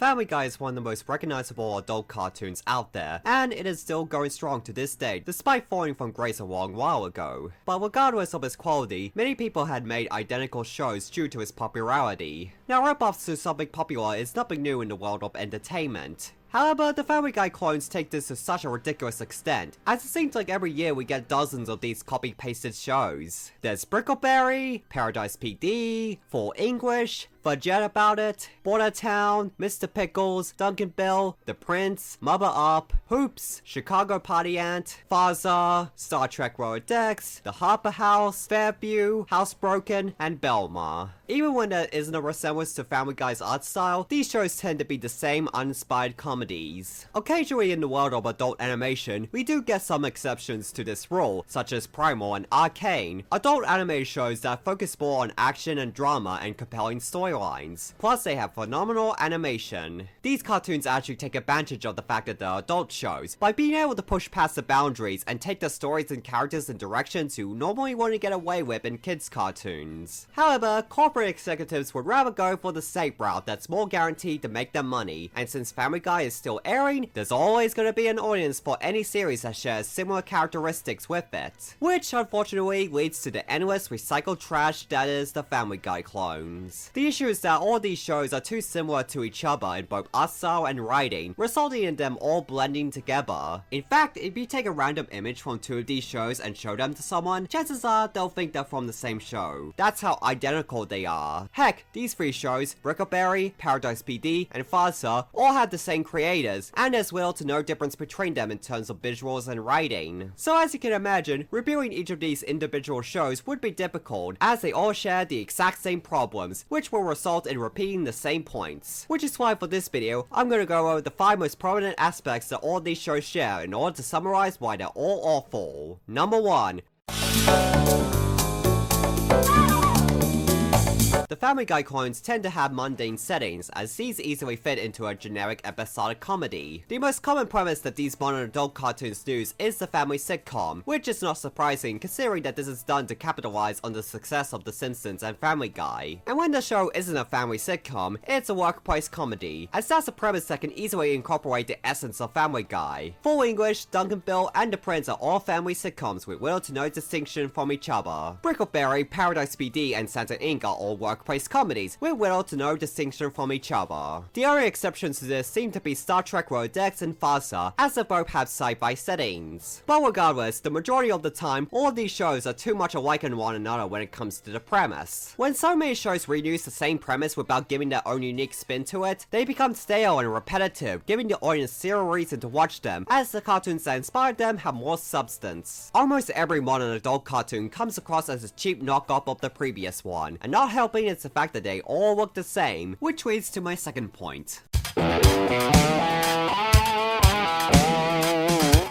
Family Guy is one of the most recognizable adult cartoons out there, and it is still going strong to this day, despite falling from grace a long while ago. But regardless of its quality, many people had made identical shows due to its popularity. Now, rip-offs to something popular is nothing new in the world of entertainment. However, the Family Guy clones take this to such a ridiculous extent, as it seems like every year we get dozens of these copy-pasted shows. There's Brickleberry, paradisepd, Full English, Fuggetaboutit, Bordertown, Mr. Pickles, Duncanville, The Prince, Mother Up, Hoops, Chicago Party Ant, Farzar, startreklowerdecks, The Harper House, Fairview, Housebroken, and Velma. Even when there isn't a resemblance to Family Guy's art style, these shows tend to be the same uninspired comedies. Occasionally in the world of adult animation, we do get some exceptions to this rule, such as Primal and Arcane, adult anime shows that focus more on action and drama and compelling storylines. Plus, they have phenomenal animation. These cartoons actually take advantage of the fact that they're adult shows by being able to push past the boundaries and take the stories and characters in directions you normally wouldn't get away with in kids' cartoons. However, corporate executives would rather go for the safe route that's more guaranteed to make them money, and since Family Guy is still airing, there's always going to be an audience for any series that shares similar characteristics with it. Which unfortunately leads to the endless recycled trash that is the Family Guy clones. The issue is that all these shows are too similar to each other in both art style and writing, resulting in them all blending together. In fact, if you take a random image from two of these shows and show them to someone, chances are they'll think they're from the same show. That's how identical they are. Heck, these three shows, Brickleberry, paradisepd, and Farzar, all have the same creators, and there's little to no difference between them in terms of visuals and writing. So as you can imagine, reviewing each of these individual shows would be difficult, as they all share the exact same problems, which will result in repeating the same points. Which is why for this video, I'm going to go over the 5 most prominent aspects that all these shows share in order to summarize why they're all awful. Number 1. The Family Guy clones tend to have mundane settings, as these easily fit into a generic episodic comedy. The most common premise that these modern adult cartoons use is the family sitcom, which is not surprising considering that this is done to capitalize on the success of The Simpsons and Family Guy. And when the show isn't a family sitcom, it's a workplace comedy, as that's a premise that can easily incorporate the essence of Family Guy. Full English, Duncanville, and The Prince are all family sitcoms with little to no distinction from each other. Brickleberry, paradisepd, and santainc are all workplace comedies with little to no distinction from each other. The only exceptions to this seem to be startreklowerdecks and Farzar, as they both have sci-fi settings. But regardless, the majority of the time, all of these shows are too much alike in one another when it comes to the premise. When so many shows reuse the same premise without giving their own unique spin to it, they become stale and repetitive, giving the audience zero reason to watch them, as the cartoons that inspired them have more substance. Almost every modern adult cartoon comes across as a cheap knockoff of the previous one, and not helping is the fact that they all look the same, which leads to my second point.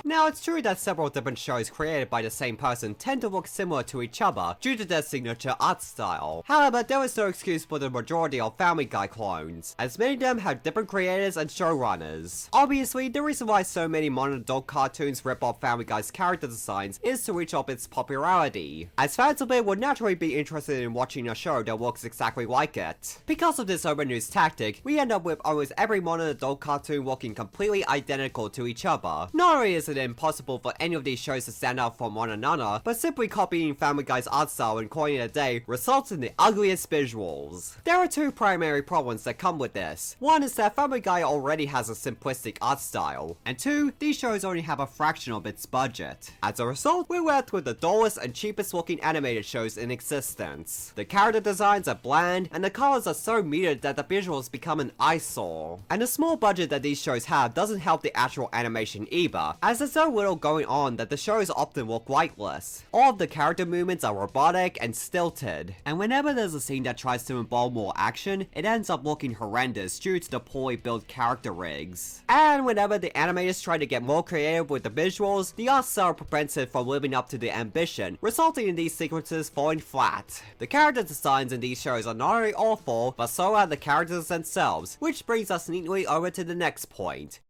Now, it's true that several different shows created by the same person tend to look similar to each other due to their signature art style. However, there is no excuse for the majority of Family Guy clones, as many of them have different creators and showrunners. Obviously, the reason why so many modern adult cartoons rip off Family Guy's character designs is to reach up its popularity, as fans of it would naturally be interested in watching a show that looks exactly like it. Because of this overnews tactic, we end up with almost every modern adult cartoon looking completely identical to each other. Not only is it impossible for any of these shows to stand out from one another, but simply copying Family Guy's art style and calling it a day results in the ugliest visuals. There are two primary problems that come with this. One is that Family Guy already has a simplistic art style, and two, these shows only have a fraction of its budget. As a result, we're left with the dullest and cheapest looking animated shows in existence. The character designs are bland, and the colors are so muted that the visuals become an eyesore. And the small budget that these shows have doesn't help the actual animation either, as there's so little going on that the shows often look lifeless. All of the character movements are robotic and stilted, and whenever there's a scene that tries to involve more action, it ends up looking horrendous due to the poorly built character rigs. And whenever the animators try to get more creative with the visuals, the art style prevents it from living up to the ambition, resulting in these sequences falling flat. The character designs in these shows are not only awful, but so are the characters themselves, which brings us neatly over to the next point.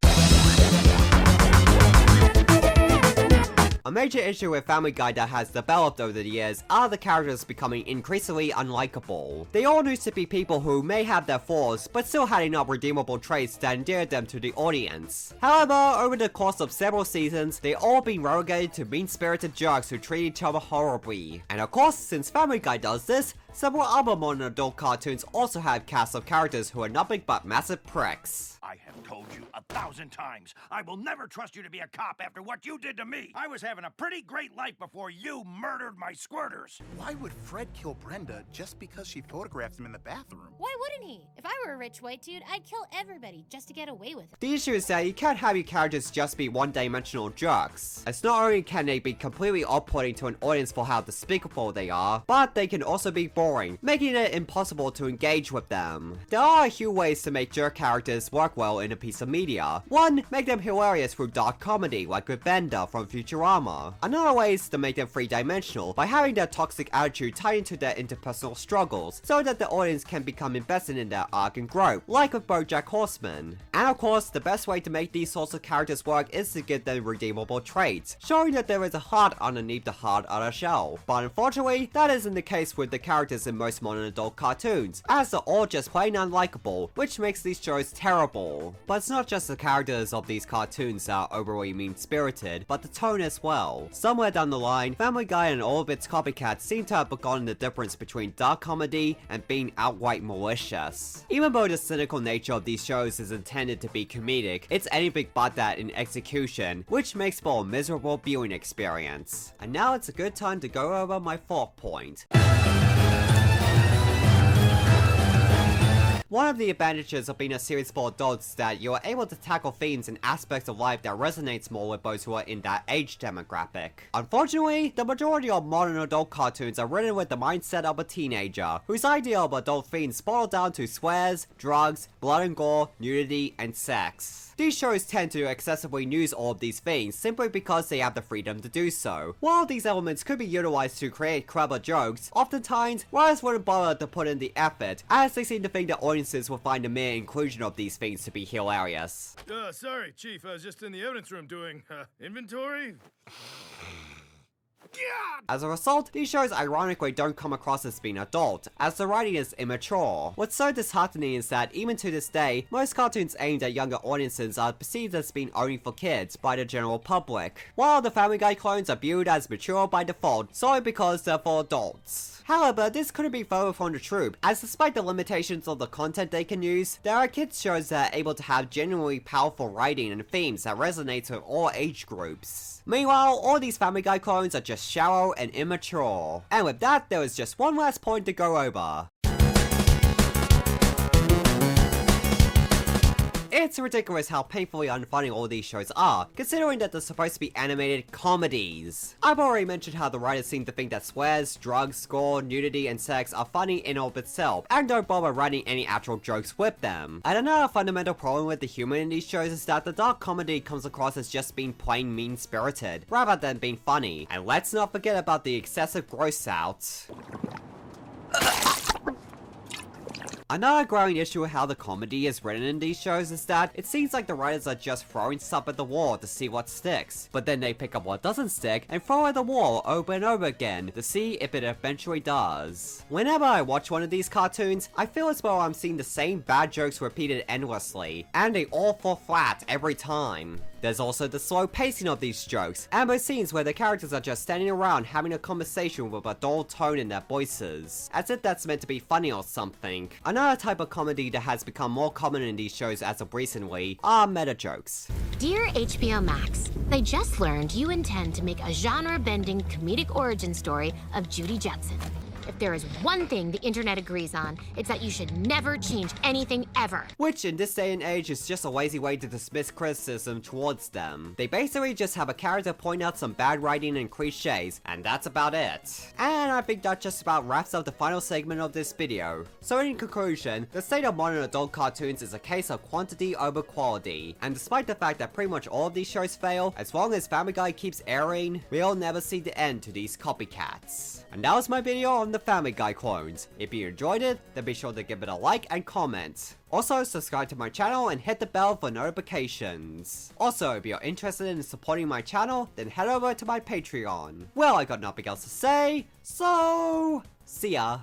A major issue with Family Guy that has developed over the years are the characters becoming increasingly unlikable. They all used to be people who may have their flaws, but still had enough redeemable traits that endeared them to the audience. However, over the course of several seasons, they all been relegated to mean-spirited jerks who treat each other horribly. And of course, since Family Guy does this, several other modern adult cartoons also have casts of characters who are nothing but massive pricks. I have told you 1,000 times, I will never trust you to be a cop after what you did to me. I was having a pretty great life before you murdered my squirters. Why would Fred kill Brenda just because she photographed him in the bathroom? Why wouldn't he? If I were a rich white dude, I'd kill everybody just to get away with it. The issue is that you can't have your characters just be one-dimensional jerks, as not only can they be completely off-putting to an audience for how despicable they are, but they can also be boring, making it impossible to engage with them. There are a few ways to make jerk characters work well in a piece of media. One, make them hilarious through dark comedy, like with Bender from Futurama. Another way is to make them three-dimensional, by having their toxic attitude tie into their interpersonal struggles, so that the audience can become invested in their arc and growth, like with BoJack Horseman. And of course, the best way to make these sorts of characters work is to give them redeemable traits, showing that there is a heart underneath the hard outer shell. But unfortunately, that isn't the case with the characters in most modern adult cartoons, as they're all just plain unlikable, which makes these shows terrible. But it's not just the characters of these cartoons that are overly mean-spirited, but the tone as well. Somewhere down the line, Family Guy and all of its copycats seem to have forgotten the difference between dark comedy and being outright malicious. Even though the cynical nature of these shows is intended to be comedic, it's anything but that in execution, which makes for a miserable viewing experience. And now it's a good time to go over my fourth point. One of the advantages of being a series for adults is that you are able to tackle themes and aspects of life that resonates more with those who are in that age demographic. Unfortunately, the majority of modern adult cartoons are written with the mindset of a teenager, whose idea of adult themes boil down to swears, drugs, blood and gore, nudity, and sex. These shows tend to excessively use all of these things simply because they have the freedom to do so. While these elements could be utilized to create clever jokes, oftentimes, writers wouldn't bother to put in the effort, as they seem to think that audiences will find the mere inclusion of these things to be hilarious. Sorry, Chief, I was just in the evidence room doing, inventory? As a result, these shows ironically don't come across as being adult, as the writing is immature. What's so disheartening is that even to this day, most cartoons aimed at younger audiences are perceived as being only for kids by the general public, while the Family Guy clones are viewed as mature by default solely because they're for adults. However, this couldn't be further from the truth, as despite the limitations of the content they can use, there are kids shows that are able to have genuinely powerful writing and themes that resonate with all age groups. Meanwhile, all these Family Guy clones are just shallow and immature. And with that, there is just one last point to go over. It's ridiculous how painfully unfunny all these shows are, considering that they're supposed to be animated comedies. I've already mentioned how the writers seem to think that swears, drugs, gore, nudity, and sex are funny in and of itself, and don't bother writing any actual jokes with them. And another fundamental problem with the humor in these shows is that the dark comedy comes across as just being plain mean-spirited, rather than being funny. And let's not forget about the excessive gross out. Another growing issue with how the comedy is written in these shows is that it seems like the writers are just throwing stuff at the wall to see what sticks, but then they pick up what doesn't stick and throw at the wall over and over again to see if it eventually does. Whenever I watch one of these cartoons, I feel as though I'm seeing the same bad jokes repeated endlessly, and they all fall flat every time. There's also the slow pacing of these jokes, and those scenes where the characters are just standing around having a conversation with a dull tone in their voices, as if that's meant to be funny or something. Another type of comedy that has become more common in these shows as of recently are meta jokes. Dear hbomax, they just learned you intend to make a genre-bending comedic origin story of Judy Jetson. If there is one thing the internet agrees on, it's that you should never change anything ever. Which in this day and age is just a lazy way to dismiss criticism towards them. They basically just have a character point out some bad writing and cliches, and that's about it. And I think that just about wraps up the final segment of this video. So in conclusion, the state of modern adult cartoons is a case of quantity over quality. And despite the fact that pretty much all of these shows fail, as long as Family Guy keeps airing, we'll never see the end to these copycats. And that was my video on the Family Guy clones. If you enjoyed it, then be sure to give it a like and comment. Also, subscribe to my channel and hit the bell for notifications. Also, if you're interested in supporting my channel, then head over to my Patreon. Well, I got nothing else to say, so see ya.